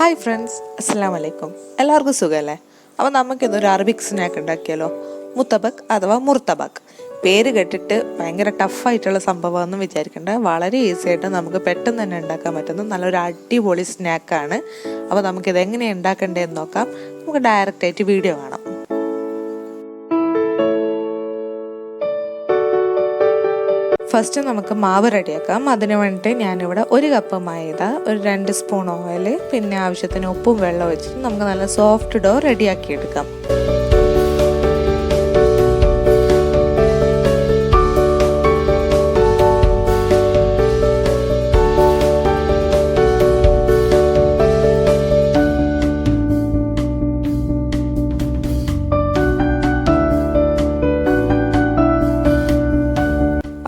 Hi friends, അസ്സലാമു അലൈക്കും. എല്ലാവർക്കും സുഖമല്ലേ? അപ്പോൾ നമുക്കിതൊരു അറബിക് സ്നാക്ക് ഉണ്ടാക്കിയാലോ? മുത്തബക്ക് അഥവാ മുർത്തബക്ക്. പേര് കേട്ടിട്ട് ഭയങ്കര ടഫായിട്ടുള്ള സംഭവമൊന്നും വിചാരിക്കേണ്ട. വളരെ ഈസി ആയിട്ട് നമുക്ക് പെട്ടെന്ന് തന്നെ ഉണ്ടാക്കാൻ പറ്റുന്ന നല്ലൊരു അടിപൊളി സ്നാക്കാണ്. അപ്പോൾ നമുക്കിത് എങ്ങനെയാണ് ഉണ്ടാക്കേണ്ടതെന്ന് നോക്കാം. നമുക്ക് ഡയറക്റ്റായിട്ട് വീഡിയോ കാണാം. ഫസ്റ്റ് നമുക്ക് മാവ് റെഡിയാക്കാം. അതിന് വേണ്ടിയിട്ട് ഞാനിവിടെ 1 കപ്പ് മൈദ, ഒരു 2 സ്പൂൺ ഓയിൽ, പിന്നെ ആവശ്യത്തിന് ഉപ്പും വെള്ളം വെച്ചിട്ട് നമുക്ക് നല്ല സോഫ്റ്റ് ഡോ റെഡിയാക്കി എടുക്കാം.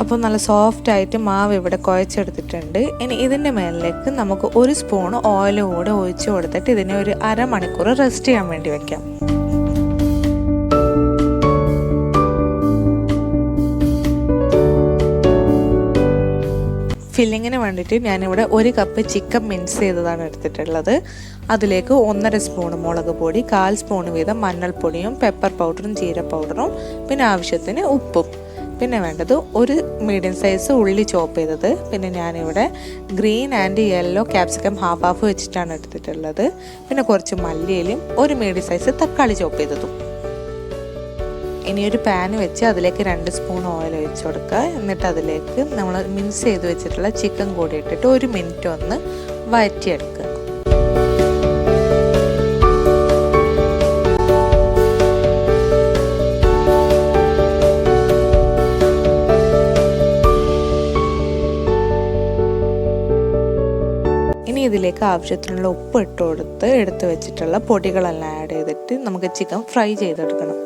അപ്പോൾ നല്ല സോഫ്റ്റ് ആയിട്ട് മാവ് ഇവിടെ കുഴച്ചെടുത്തിട്ടുണ്ട്. ഇനി ഇതിൻ്റെ മേലിലേക്ക് നമുക്ക് 1 സ്പൂൺ ഓയിൽ കൂടെ ഒഴിച്ച് കൊടുത്തിട്ട് ഇതിനെ ഒരു അരമണിക്കൂർ റെസ്റ്റ് ചെയ്യാൻ വേണ്ടി വെക്കാം. ഫില്ലിങ്ങിന് വേണ്ടിയിട്ട് ഞാനിവിടെ 1 കപ്പ് ചിക്കൻ മിൻസ് ചെയ്തതാണ് എടുത്തിട്ടുള്ളത്. അതിലേക്ക് 1.5 സ്പൂൺ മുളക് പൊടി, 1/4 സ്പൂൺ വീതം മഞ്ഞൾപ്പൊടിയും പെപ്പർ പൗഡറും ജീര പൗഡറും, പിന്നെ ആവശ്യത്തിന് ഉപ്പും. പിന്നെ വേണ്ടത് ഒരു മീഡിയം സൈസ് ഉള്ളി ചോപ്പ് ചെയ്തത്. പിന്നെ ഞാനിവിടെ green and yellow capsicum half വെച്ചിട്ടാണ് എടുത്തിട്ടുള്ളത്. പിന്നെ കുറച്ച് മല്ലിയിലും ഒരു മീഡിയം സൈസ് തക്കാളി ചോപ്പ് ചെയ്തതും. ഇനി ഒരു പാൻ വെച്ച് അതിലേക്ക് 2 സ്പൂൺ ഓയിൽ ഒഴിച്ച് കൊടുക്കുക. എന്നിട്ട് അതിലേക്ക് നമ്മൾ മിക്സ് ചെയ്ത് വെച്ചിട്ടുള്ള ചിക്കൻ കൂടി ഇട്ടിട്ട് 1 മിനിറ്റ് ഒന്ന് വഴറ്റിയെടുക്കുക. ഇനി ഇതിലേക്ക് ആവശ്യത്തിനുള്ള ഉപ്പ് ഇട്ട് കൊടുത്ത് എടുത്ത് വെച്ചിട്ടുള്ള പൊടികളെല്ലാം ആഡ് ചെയ്തിട്ട് നമുക്ക് ചിക്കൻ ഫ്രൈ ചെയ്തെടുക്കണം.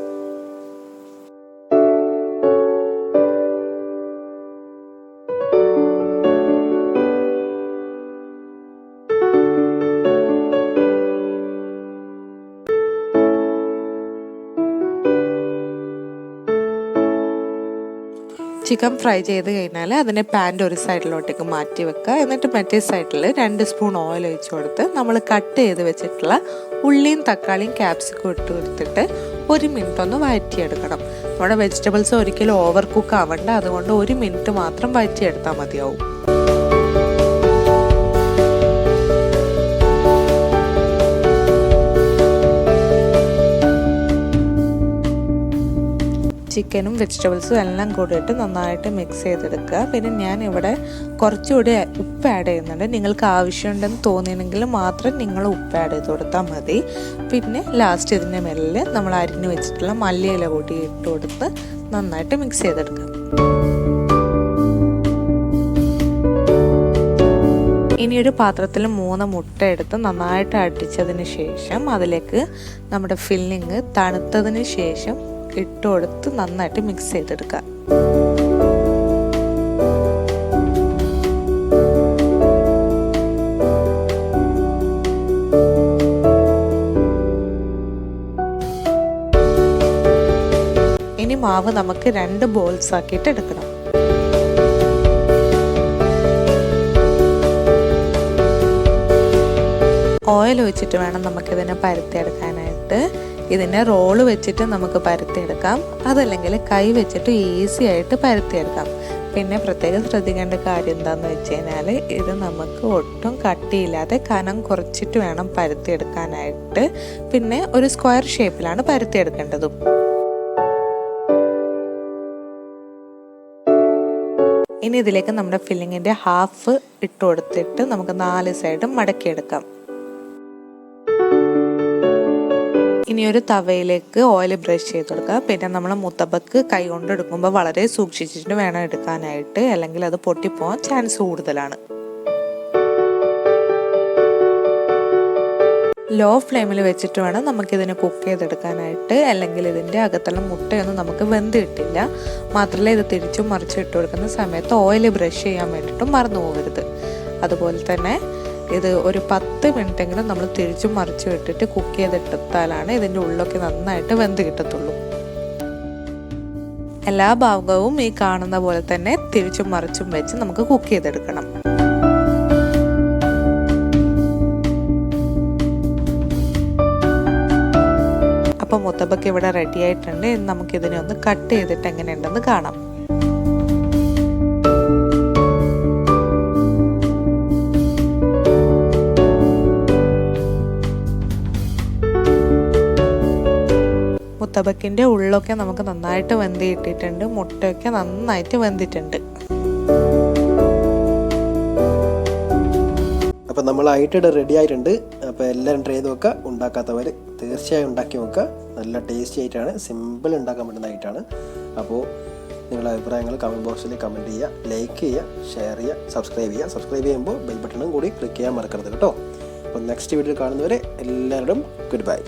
ചിക്കൻ ഫ്രൈ ചെയ്ത് കഴിഞ്ഞാൽ അതിനെ പാൻ്റെ ഒരു സൈഡിലോട്ടേക്ക് മാറ്റി വെക്കുക. എന്നിട്ട് മറ്റേ സൈഡിൽ 2 സ്പൂൺ ഓയിൽ ഒഴിച്ച് കൊടുത്ത് നമ്മൾ കട്ട് ചെയ്ത് വെച്ചിട്ടുള്ള ഉള്ളിയും തക്കാളിയും ക്യാപ്സിക്കും ഇട്ട് കൊടുത്തിട്ട് 1 മിനിറ്റ് ഒന്ന് വഴറ്റിയെടുക്കണം. നമ്മുടെ വെജിറ്റബിൾസ് ഒരിക്കലും ഓവർ കുക്ക് ആവണ്ട, അതുകൊണ്ട് 1 മിനിറ്റ് മാത്രം വഴറ്റിയെടുത്താൽ മതിയാവും. ചിക്കനും വെജിറ്റബിൾസും എല്ലാം കൂടിയിട്ട് നന്നായിട്ട് മിക്സ് ചെയ്തെടുക്കുക. പിന്നെ ഞാനിവിടെ കുറച്ചുകൂടി ഉപ്പ് ആഡ് ചെയ്യുന്നുണ്ട്. നിങ്ങൾക്ക് ആവശ്യമുണ്ടെന്ന് തോന്നിയെങ്കിൽ മാത്രം നിങ്ങൾ ഉപ്പ് ആഡ് ചെയ്ത് കൊടുത്താൽ മതി. പിന്നെ ലാസ്റ്റ് ഇതിൻ്റെ മേലിൽ നമ്മൾ അരിഞ്ഞ് വെച്ചിട്ടുള്ള മല്ലിയില കൂടി ഇട്ട് കൊടുത്ത് നന്നായിട്ട് മിക്സ് ചെയ്തെടുക്കുക. ഇനി ഒരു പാത്രത്തിൽ 3 മുട്ട എടുത്ത് നന്നായിട്ട് അടിച്ചതിന് ശേഷം അതിലേക്ക് നമ്മുടെ ഫില്ലിങ് തണുത്തതിന് ശേഷം ഇട്ട് കൊടുത്ത് നന്നായിട്ട് മിക്സ് ചെയ്തെടുക്കുക. ഇനി മാവ് നമുക്ക് 2 ബോൾസ് ആക്കിയിട്ട് എടുക്കണം. ഓയിൽ ഒഴിച്ചിട്ട് വേണം നമുക്കിതിനെ പരത്തിയെടുക്കാനായിട്ട്. ഇതിനെ റോള് വെച്ചിട്ട് നമുക്ക് പരത്തിയെടുക്കാം, അതല്ലെങ്കിൽ കൈ വെച്ചിട്ട് ഈസി ആയിട്ട് പരത്തിയെടുക്കാം. പിന്നെ പ്രത്യേകം ശ്രദ്ധിക്കേണ്ട കാര്യം എന്താണെന്ന് വെച്ച് കഴിഞ്ഞാൽ ഇത് നമുക്ക് ഒട്ടും കട്ടിയില്ലാതെ കനം കുറച്ചിട്ട് വേണം പരത്തിയെടുക്കാനായിട്ട്. പിന്നെ ഒരു സ്ക്വയർ ഷേപ്പിലാണ് പരത്തിയെടുക്കേണ്ടതും. ഇനി ഇതിലേക്ക് നമ്മുടെ ഫില്ലിങ്ങിൻ്റെ ഹാഫ് ഇട്ട് കൊടുത്തിട്ട് നമുക്ക് 4 സൈഡും മടക്കിയെടുക്കാം. ഇനി ഒരു തവയിലേക്ക് ഓയിൽ ബ്രഷ് ചെയ്ത് കൊടുക്കുക. പിന്നെ നമ്മൾ മുത്തബക്ക് കൈ കൊണ്ട് എടുക്കുമ്പോൾ വളരെ സൂക്ഷിച്ചിട്ട് വേണം എടുക്കാനായിട്ട്, അല്ലെങ്കിൽ അത് പൊട്ടിപ്പോകാൻ ചാൻസ് കൂടുതലാണ്. ലോ ഫ്ലെയിമിൽ വെച്ചിട്ട് വേണം നമുക്കിതിനെ കുക്ക് ചെയ്തെടുക്കാനായിട്ട്, അല്ലെങ്കിൽ ഇതിൻ്റെ അകത്തുള്ള മുട്ടയൊന്നും നമുക്ക് വെന്ത് കിട്ടില്ല. മാത്രമല്ല ഇത് തിരിച്ചും മറിച്ചും ഇട്ട് കൊടുക്കുന്ന സമയത്ത് ഓയിൽ ബ്രഷ് ചെയ്യാൻ വേണ്ടിയിട്ടും മറന്നു പോകരുത്. അതുപോലെ തന്നെ ഇത് ഒരു 10 മിനിറ്റെങ്കിലും നമ്മൾ തിരിച്ചും മറിച്ചും ഇട്ടിട്ട് കുക്ക് ചെയ്തെടുത്താലാണ് ഇതിൻ്റെ ഉള്ളൊക്കെ നന്നായിട്ട് വെന്ത് കിട്ടത്തുള്ളൂ. എല്ലാ ഭാഗവും ഈ കാണുന്ന പോലെ തന്നെ തിരിച്ചും മറിച്ചും വെച്ച് നമുക്ക് കുക്ക് ചെയ്തെടുക്കണം. അപ്പോൾ മുത്തബക്ക് ഇവിടെ റെഡി ആയിട്ടുണ്ട്. ഇനി നമുക്കിതിനെ ഒന്ന് കട്ട് ചെയ്തിട്ട് എങ്ങനെയുണ്ടെന്ന് കാണാം. മുത്തബക്കിൻ്റെ ഉള്ളൊക്കെ നമുക്ക് നന്നായിട്ട് വെന്ത് കിട്ടിയിട്ടുണ്ട്. മുട്ടയൊക്കെ നന്നായിട്ട് വെന്തിട്ടുണ്ട്. അപ്പോൾ നമ്മളായിട്ട് റെഡി ആയിട്ടുണ്ട്. അപ്പോൾ എല്ലാവരും ട്രൈ ചെയ്ത് നോക്കുക. ഉണ്ടാക്കാത്തവർ തീർച്ചയായും ഉണ്ടാക്കി നോക്കുക. നല്ല ടേസ്റ്റി ആയിട്ടാണ്, സിമ്പിൾ ഉണ്ടാക്കാൻ പറ്റുന്നതായിട്ടാണ്. അപ്പോൾ നിങ്ങളുടെ അഭിപ്രായങ്ങൾ കമൻറ്റ് ബോക്സിൽ കമൻറ്റ് ചെയ്യുക, ലൈക്ക് ചെയ്യുക, ഷെയർ ചെയ്യുക, സബ്സ്ക്രൈബ് ചെയ്യുക. സബ്സ്ക്രൈബ് ചെയ്യുമ്പോൾ ബെൽ ബട്ടണും കൂടി ക്ലിക്ക് ചെയ്യാൻ മറക്കരുത് കേട്ടോ. അപ്പോൾ നെക്സ്റ്റ് വീഡിയോ കാണുന്നവരെ എല്ലാവരോടും ഗുഡ് ബൈ.